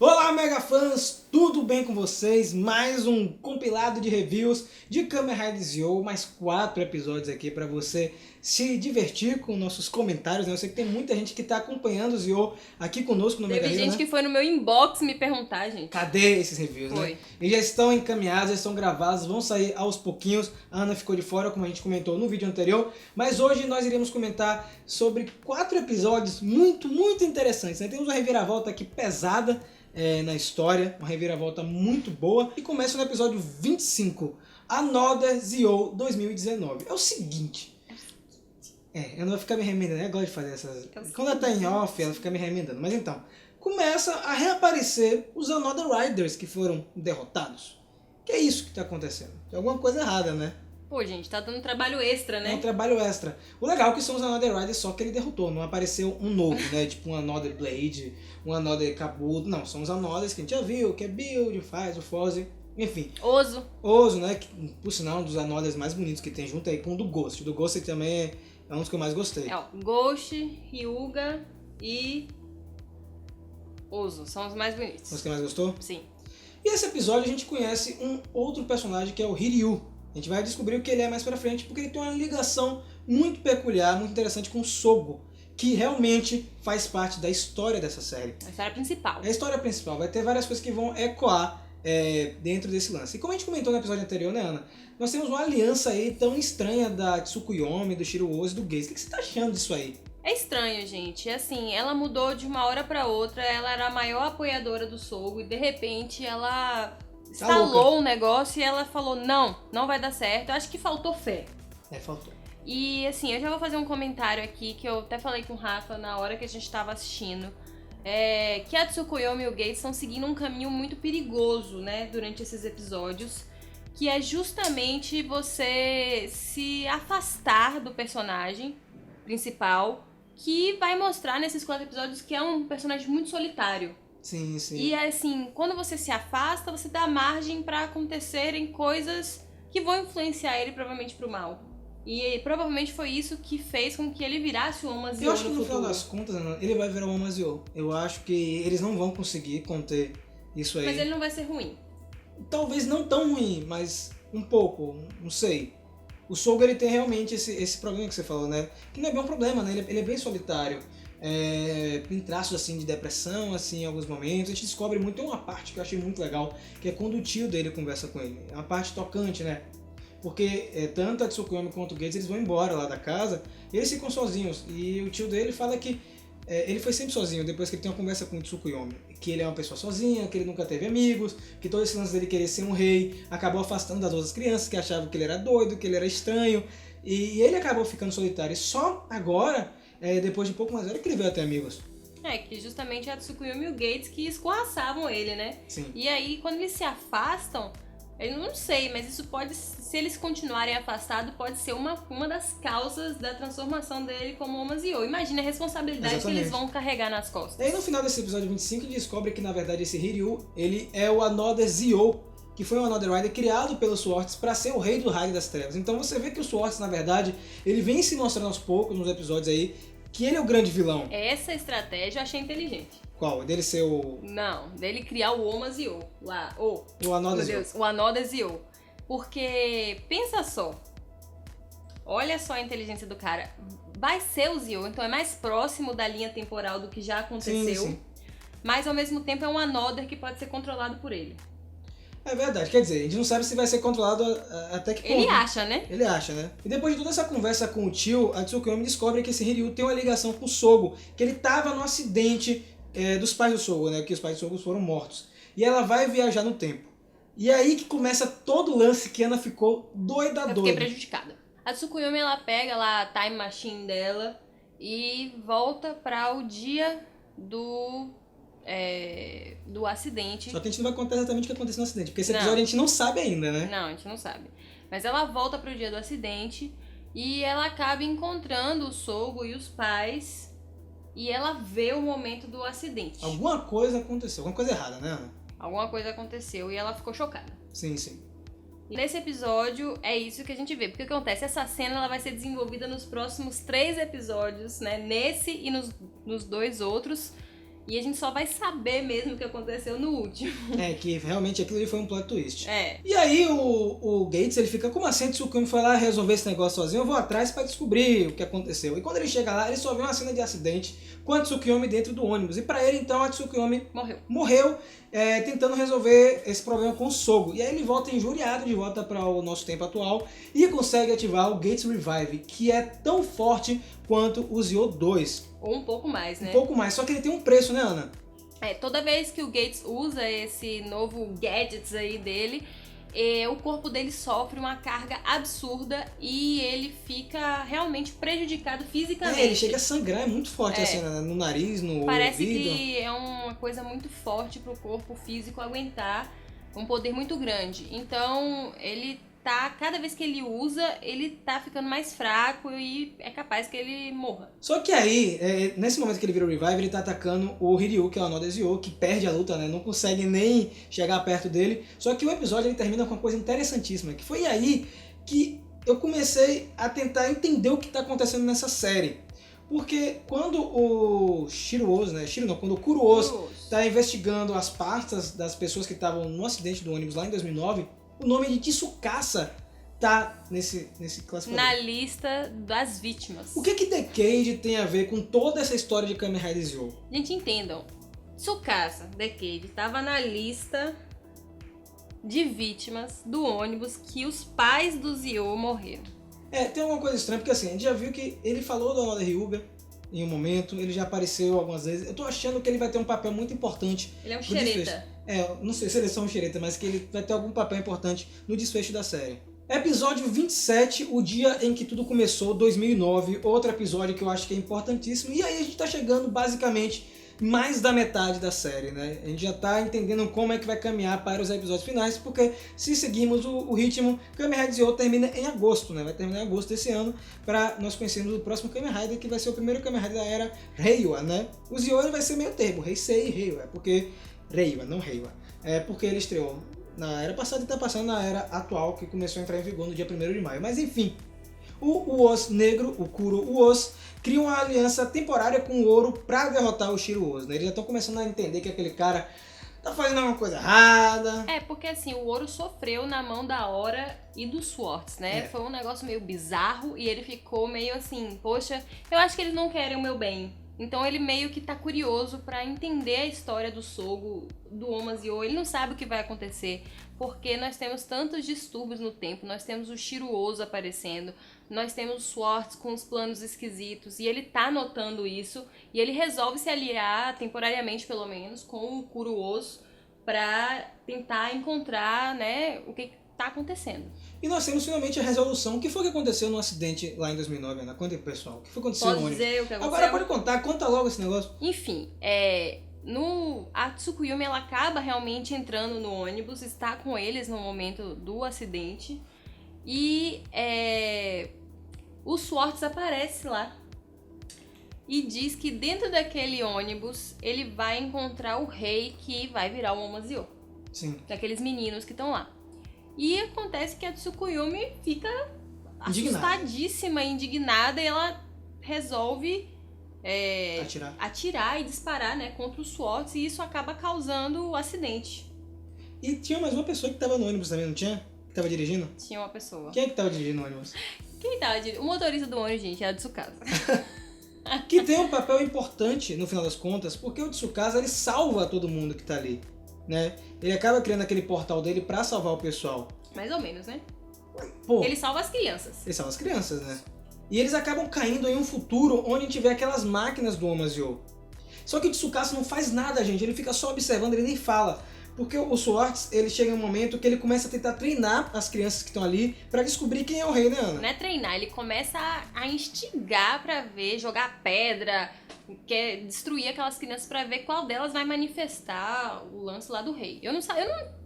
Olá, mega fãs! Tudo bem com vocês? Mais um compilado de reviews de Kamen Rider Zio, mais 4 episódios aqui para você se divertir com nossos comentários, né? Eu sei que tem muita gente que tá acompanhando o Zio aqui conosco no Mega Teve Hero, gente que foi no meu inbox me perguntar, gente. Cadê esses reviews, Foi. né? Eles já estão encaminhados, já estão gravados, vão sair aos pouquinhos. A Ana ficou de fora, como a gente comentou no vídeo anterior. Mas hoje nós iremos comentar sobre 4 episódios muito interessantes, né? Temos uma reviravolta aqui pesada na história, uma reviravolta muito boa. E começa no episódio 25, Another Zio 2019. É o seguinte... eu não vou ficar me remendando, eu gosto de fazer essas... Quando ela tá em off, ela fica me remendando. Mas então, começa a reaparecer os Another Riders que foram derrotados. Que é isso que tá acontecendo? Tem alguma coisa errada, né? Pô, gente, tá dando trabalho extra, né? É um trabalho extra. O legal é que são os Another Riders só que ele derrotou, não apareceu um novo, né? Tipo um Another Blade, um Another Kabuto. Não, são os Anothers que a gente já viu, que é Build, Faz, o Foze, enfim. Ozo, né? Que, por sinal, um dos Anothers mais bonitos que tem junto aí com o do Ghost. O do Ghost também é um dos que eu mais gostei. Ghost, Hyuga e Ozo são os mais bonitos. Os que mais gostou? Sim. E esse episódio a gente conhece um outro personagem que é o Hiryu. A gente vai descobrir o que ele é mais pra frente, porque ele tem uma ligação muito peculiar, muito interessante com o Sogo, que realmente faz parte da história dessa série. A história principal. É a história principal. Vai ter várias coisas que vão ecoar dentro desse lance. E como a gente comentou no episódio anterior, né, Ana? Nós temos uma aliança aí tão estranha da Tsukuyomi, do Shiro Ozu e do Geis. O que você tá achando disso aí? É estranho, gente. Assim, ela mudou de uma hora pra outra, ela era a maior apoiadora do Sogo e de repente ela instalou um negócio e ela falou, não vai dar certo. Eu acho que faltou fé. Faltou. E assim, eu já vou fazer um comentário aqui que eu até falei com o Rafa na hora que a gente tava assistindo. Que a Tsukuyomi e o Gates estão seguindo um caminho muito perigoso, né, durante esses episódios, que é justamente você se afastar do personagem principal, que vai mostrar nesses 4 episódios que é um personagem muito solitário. Sim. E assim, quando você se afasta, você dá margem pra acontecerem coisas que vão influenciar ele provavelmente pro mal. E provavelmente foi isso que fez com que ele virasse o Omazio no futuro. Eu acho que no final das contas, Ana, ele vai virar o Omazio. Eu acho que eles não vão conseguir conter isso aí. Mas ele não vai ser ruim. Talvez não tão ruim, mas um pouco, não sei. O Sogo, ele tem realmente esse problema que você falou, né? Que não é bem um problema, né? Ele é bem solitário. Tem traços assim de depressão assim, em alguns momentos. A gente descobre muito, tem uma parte que eu achei muito legal, que é quando o tio dele conversa com ele. É uma parte tocante, né? Porque tanto a Tsukuyomi quanto o Gates, eles vão embora lá da casa e eles ficam sozinhos. E o tio dele fala que ele foi sempre sozinho depois que ele tem uma conversa com o Tsukuyomi. Que ele é uma pessoa sozinha, que ele nunca teve amigos, que todo esse lance dele querer ser um rei acabou afastando das outras crianças que achavam que ele era doido, que ele era estranho. E ele acabou ficando solitário. E só agora, depois de um pouco mais velho, que ele veio a ter amigos. Que justamente a Tsukuyomi e o Gates que escorraçavam ele, né? Sim. E aí, quando eles se afastam, eu não sei, mas isso pode, se eles continuarem afastados, pode ser uma das causas da transformação dele como Omazio. Imagina a responsabilidade que eles vão carregar nas costas. E aí no final desse episódio 25, a gente descobre que na verdade esse Hiryu, ele é o Another Zio, que foi um Another Rider criado pelo Swords para ser o rei do Raio das Trevas. Então você vê que o Swords, na verdade, ele vem se mostrando aos poucos nos episódios aí, que ele é o grande vilão. Essa estratégia eu achei inteligente. Qual? Dele ser o... Não, dele criar o Omazio. O Another Zio. O Another Zio. Porque, pensa só. Olha só a inteligência do cara. Vai ser o Zio, então é mais próximo da linha temporal do que já aconteceu. Sim. Mas ao mesmo tempo é um Another que pode ser controlado por ele. É verdade, quer dizer, a gente não sabe se vai ser controlado até que ponto. Ele acha, né? Ele acha, né? E depois de toda essa conversa com o tio, a Tsukuyomi descobre que esse Hiryu tem uma ligação com o Sogo, que ele tava no acidente dos pais do Sogo, né? Que os pais do Sogo foram mortos. E ela vai viajar no tempo. E aí que começa todo o lance que a Ana ficou doida. Eu fiquei prejudicada. A Tsukuyomi, ela pega lá a time machine dela e volta para o dia do acidente. Só que a gente não vai contar exatamente o que aconteceu no acidente, porque esse episódio a gente não sabe ainda, né? Não, a gente não sabe. Mas ela volta pro dia do acidente e ela acaba encontrando o Sogo e os pais e ela vê o momento do acidente. Alguma coisa aconteceu, alguma coisa errada, né, Ana? Alguma coisa aconteceu e ela ficou chocada. Sim. E nesse episódio é isso que a gente vê. Porque o que acontece? Essa cena ela vai ser desenvolvida nos próximos 3 episódios, né? Nesse e nos 2 outros. E a gente só vai saber mesmo o que aconteceu no último. Que realmente aquilo ali foi um plot twist. É. E aí o Gates, ele fica, como assim, Tsukumi foi lá resolver esse negócio sozinho, eu vou atrás pra descobrir o que aconteceu. E quando ele chega lá, ele só vê uma cena de acidente com a Tsukuyomi dentro do ônibus. E pra ele, então, a Tsukuyomi morreu tentando resolver esse problema com o Sogo. E aí ele volta injuriado de volta para o nosso tempo atual e consegue ativar o Gates Revive, que é tão forte quanto o Zio 2. Ou um pouco mais, né? Um pouco mais, só que ele tem um preço, né, Ana? Toda vez que o Gates usa esse novo gadgets aí dele, o corpo dele sofre uma carga absurda e ele fica realmente prejudicado fisicamente. Ele chega a sangrar, é muito forte assim, no nariz, no Parece ouvido. Que é uma coisa muito forte pro corpo físico aguentar, um poder muito grande. Então, cada vez que ele usa, ele tá ficando mais fraco e é capaz que ele morra. Só que aí, nesse momento que ele vira o Revive, ele tá atacando o Hiryu, que é o Onoda Zio, que perde a luta, né? Não consegue nem chegar perto dele. Só que o episódio ele termina com uma coisa interessantíssima, que foi aí que eu comecei a tentar entender o que tá acontecendo nessa série. Porque quando o Shiro-Ozu, né? quando o Kuro-Ozu tá investigando as partes das pessoas que estavam no acidente do ônibus lá em 2009, o nome de Tsukasa tá nesse classificador. Na lista das vítimas. O que Decade tem a ver com toda essa história de Kamen Rider Zio? Gente, entendam. Tsukasa, Decade, tava na lista de vítimas do ônibus que os pais do Zio morreram. Tem uma coisa estranha, porque assim, a gente já viu que ele falou do Onoda Ryuga em um momento, ele já apareceu algumas vezes. Eu tô achando que ele vai ter um papel muito importante. Ele é um xereta. Não sei se ele é só um xereta, mas que ele vai ter algum papel importante no desfecho da série. Episódio 27, o dia em que tudo começou, 2009, outro episódio que eu acho que é importantíssimo. E aí a gente tá chegando basicamente mais da metade da série, né? A gente já tá entendendo como é que vai caminhar para os episódios finais, porque se seguirmos o ritmo, Kamen Rider Zio termina em agosto, né? Vai terminar em agosto desse ano, para nós conhecermos o próximo Kamen Rider, que vai ser o primeiro Kamen Rider da era Reiwa, né? O Zio ele vai ser meio termo, Heisei e Reiwa, porque Reiwa, não Reiwa. Porque ele estreou na era passada e tá passando na era atual, que começou a entrar em vigor no dia 1º de maio. Mas enfim, o Oz negro, o Kuro-Oz, cria uma aliança temporária com o Ouro pra derrotar o Shiro-Oz, né? Eles já estão começando a entender que aquele cara tá fazendo alguma coisa errada. Porque assim, o Ouro sofreu na mão da Hora e do Swords, né? Foi um negócio meio bizarro e ele ficou meio assim, poxa, eu acho que eles não querem o meu bem. Então ele meio que tá curioso pra entender a história do Sogo, do Omazio. Ele não sabe o que vai acontecer, porque nós temos tantos distúrbios no tempo. Nós temos o Shiro-Ozu aparecendo, nós temos o Swords com os planos esquisitos, e ele tá notando isso, e ele resolve se aliar, temporariamente pelo menos, com o Kuro-Ozu pra tentar encontrar, né, o que tá acontecendo. E nós temos finalmente a resolução. O que foi que aconteceu no acidente lá em 2009, Ana? Conta aí pro pessoal. O que foi que aconteceu? Pode dizer o que aconteceu? Agora pode contar, conta logo esse negócio. Enfim, a Tsukuyomi ela acaba realmente entrando no ônibus, está com eles no momento do acidente, e o Swords aparece lá e diz que dentro daquele ônibus ele vai encontrar o rei que vai virar o Omazio. Sim. Daqueles meninos que estão lá. E acontece que a Tsukuyomi fica assustadíssima, indignada, e ela resolve atirar e disparar, né, contra os Swords, e isso acaba causando o acidente. E tinha mais uma pessoa que tava no ônibus também, não tinha? Que tava dirigindo? Tinha uma pessoa. Quem é que tava dirigindo o ônibus? Quem tava dirigindo? O motorista do ônibus, gente, é a Tsukasa. Que tem um papel importante, no final das contas, porque o Tsukasa, ele salva todo mundo que tá ali, né? Ele acaba criando aquele portal dele pra salvar o pessoal. Mais ou menos, né? Pô, Ele salva as crianças. ele salva as crianças, né? E eles acabam caindo em um futuro onde tiver aquelas máquinas do Omazio. Só que o Tsukasa não faz nada, gente. Ele fica só observando, ele nem fala. Porque o Swords, ele chega em um momento que ele começa a tentar treinar as crianças que estão ali pra descobrir quem é o rei, né, Ana? Não é treinar, ele começa a instigar pra ver, jogar pedra, quer destruir aquelas crianças pra ver qual delas vai manifestar o lance lá do rei.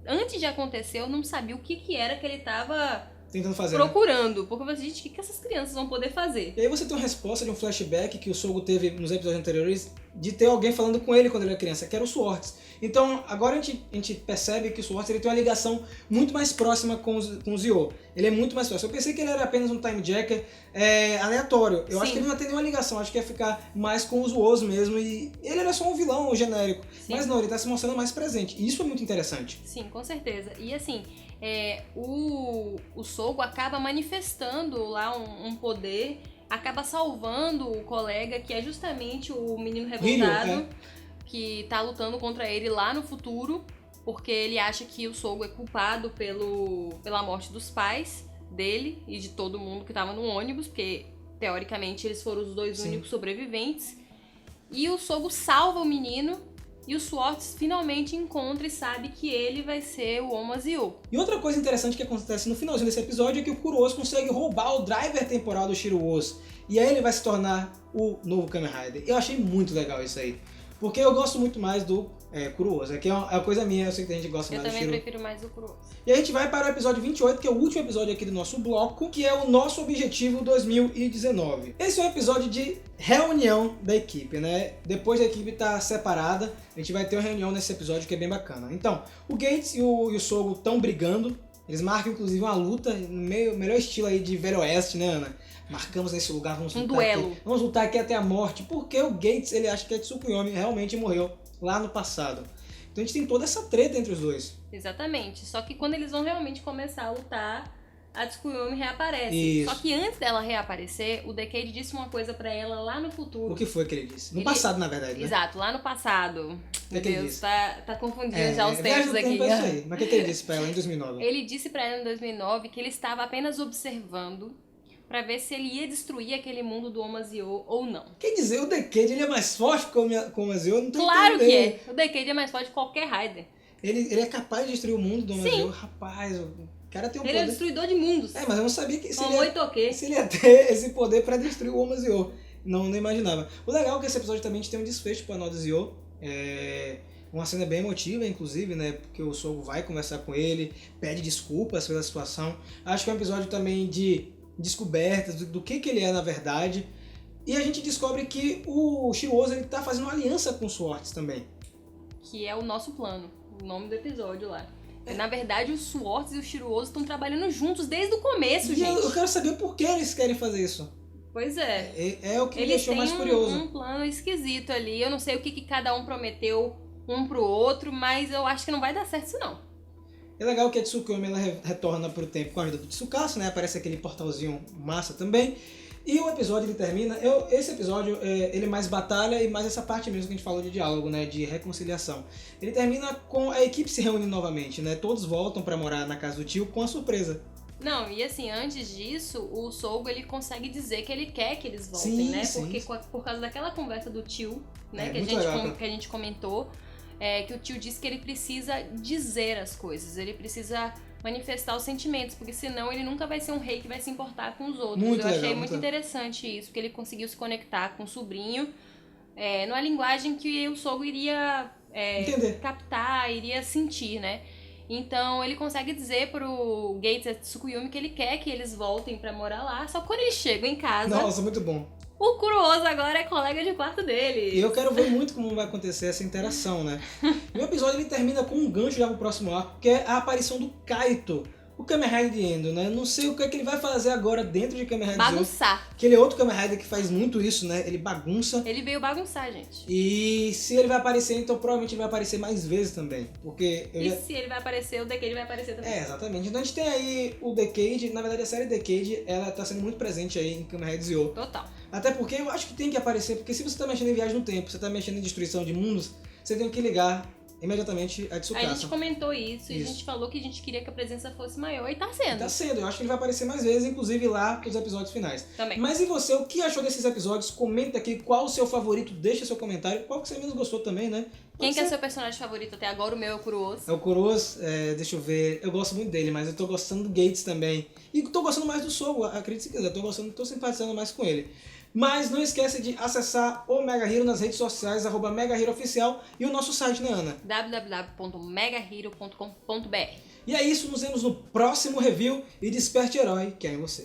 Antes de acontecer, eu não sabia o que era que ele tava Tentando fazer, procurando. Porque eu falei, gente, o que essas crianças vão poder fazer? E aí você tem uma resposta de um flashback que o Sogo teve nos episódios anteriores de ter alguém falando com ele quando ele era criança, que era o Schwartz. Então, agora a gente percebe que o Schwartz ele tem uma ligação muito mais próxima com o Zio. Ele é muito mais próximo. Eu pensei que ele era apenas um time jacker aleatório. Eu acho que ele não tem nenhuma ligação. Acho que ia ficar mais com os Woz mesmo. E ele era só um vilão genérico. Sim. Mas não, ele tá se mostrando mais presente. E isso é muito interessante. Sim, com certeza. E assim, o Sogo acaba manifestando lá um poder, acaba salvando o colega, que é justamente o menino revoltado, que tá lutando contra ele lá no futuro, porque ele acha que o Sogo é culpado pela morte dos pais dele e de todo mundo que tava no ônibus, porque teoricamente eles foram os dois únicos sobreviventes. E o Sogo salva o menino e o Schwartz finalmente encontra e sabe que ele vai ser o Omazio. E outra coisa interessante que acontece no finalzinho desse episódio é que o Kuroz consegue roubar o driver temporal do Shiro Oz. E aí ele vai se tornar o novo Kamen Rider. Eu achei muito legal isso aí. Porque eu gosto muito mais do Kuroz. Aqui é uma coisa minha, eu sei que a gente gosta mais do Shiro. Eu também prefiro mais o Kuroz. E a gente vai para o episódio 28, que é o último episódio aqui do nosso bloco, que é o nosso objetivo 2019. Esse é um episódio de reunião da equipe, né? Depois da equipe estar separada, a gente vai ter uma reunião nesse episódio que é bem bacana. Então, o Gates e o Sogo estão brigando. Eles marcam, inclusive, uma luta no melhor estilo aí de Velho Oeste, né, Ana? Marcamos nesse lugar, vamos lutar duelo. Aqui, vamos lutar aqui até a morte, porque o Gates, ele acha que a Tsukuyomi realmente morreu lá no passado. Então a gente tem toda essa treta entre os dois. Exatamente, só que quando eles vão realmente começar a lutar, a Tsukuyomi reaparece. Isso. Só que antes dela reaparecer, o Decade disse uma coisa pra ela lá no futuro. O que foi que ele disse? No passado, na verdade, né? Exato, lá no passado. Meu Deus, tá confundindo já os tempos aqui. Tempo é isso aí. Mas o que ele disse pra ela em 2009? Ele disse pra ela em 2009 que ele estava apenas observando pra ver se ele ia destruir aquele mundo do Omazio ou não. Quer dizer, o Decade ele é mais forte que o Omazio? Não tô Claro entendendo. que é. O Decade é mais forte que qualquer Rider. Ele é capaz de destruir o mundo do Omazio? Sim. Rapaz, o cara tem um ele poder... é destruidor de mundos. Mas eu não sabia que se ele ia ter esse poder pra destruir o Omazio. Não imaginava. O legal é que esse episódio também a gente tem um desfecho pra Noda Zio. Uma cena bem emotiva, inclusive, né? Porque o Sogo vai conversar com ele, pede desculpas pela situação. Acho que é um episódio também de descobertas do que ele é na verdade. E a gente descobre que o Shiro Oz ele tá fazendo uma aliança com o Schwartz também. Que é o nosso plano, o nome do episódio lá. Na verdade, o Schwartz e o Shiro Oz estão trabalhando juntos desde o começo, gente. Eu quero saber por que eles querem fazer isso. Pois é. É o que me deixou mais curioso. Eles têm um plano esquisito ali. Eu não sei o que cada um prometeu um pro outro, mas eu acho que não vai dar certo isso não. É legal que a Tsukuyomi ela retorna pro tempo com a ajuda do Tsukasa, né? Aparece aquele portalzinho massa também. E o episódio ele termina... Esse episódio, ele mais batalha e mais essa parte mesmo que a gente falou de diálogo, né? De reconciliação. Ele termina com a equipe se reunindo novamente, né? Todos voltam pra morar na casa do tio com a surpresa. Não, e assim, antes disso, o Sogo ele consegue dizer que ele quer que eles voltem, sim, né? Sim. Porque por causa daquela conversa do tio, né? Que a gente comentou, que o tio disse que ele precisa dizer as coisas, ele precisa manifestar os sentimentos, porque senão ele nunca vai ser um rei que vai se importar com os outros. Eu achei muito interessante isso, porque ele conseguiu se conectar com o sobrinho numa linguagem que o Sogo iria captar, iria sentir, né? Então ele consegue dizer pro Gates e Tsukuyomi que ele quer que eles voltem pra morar lá, só que quando eles chegam em casa... Nossa, muito bom. O Kuroz agora é colega de quarto dele. E eu quero ver muito como vai acontecer essa interação, né? E o episódio ele termina com um gancho já pro próximo arco, que é a aparição do Kaito, o Kamen Rider de Endo, né? Não sei o que é que ele vai fazer agora dentro de Kamen Rider bagunçar. Que ele é outro Kamen Rider que faz muito isso, né? Ele bagunça. Ele veio bagunçar, gente. E se ele vai aparecer, então provavelmente ele vai aparecer mais vezes também. Porque se ele vai aparecer, o Decade vai aparecer também. Exatamente. Então a gente tem aí o Decade, na verdade a série Decade, ela tá sendo muito presente aí em Kamen Rider Zio. Total. Até porque eu acho que tem que aparecer, porque se você tá mexendo em viagem no tempo, você tá mexendo em destruição de mundos, você tem que ligar imediatamente a Tsukasa. A gente comentou isso e a gente falou que a gente queria que a presença fosse maior e tá sendo. Tá sendo, eu acho que ele vai aparecer mais vezes, inclusive lá pros episódios finais. Também. Mas e você, o que achou desses episódios? Comenta aqui qual o seu favorito, deixa seu comentário, qual que você menos gostou também, né? Quem que é seu personagem favorito até agora? O meu é o Kuroz. É o Kuroz, deixa eu ver, eu gosto muito dele, mas eu tô gostando do Gates também. E tô gostando mais do Sogo, acredite se quiser, tô simpatizando mais com ele. Mas não esqueça de acessar o Mega Hero nas redes sociais, @MegaHeroOficial e o nosso site, né, Ana? www.megahero.com.br. E é isso, nos vemos no próximo review e desperte herói que é em você.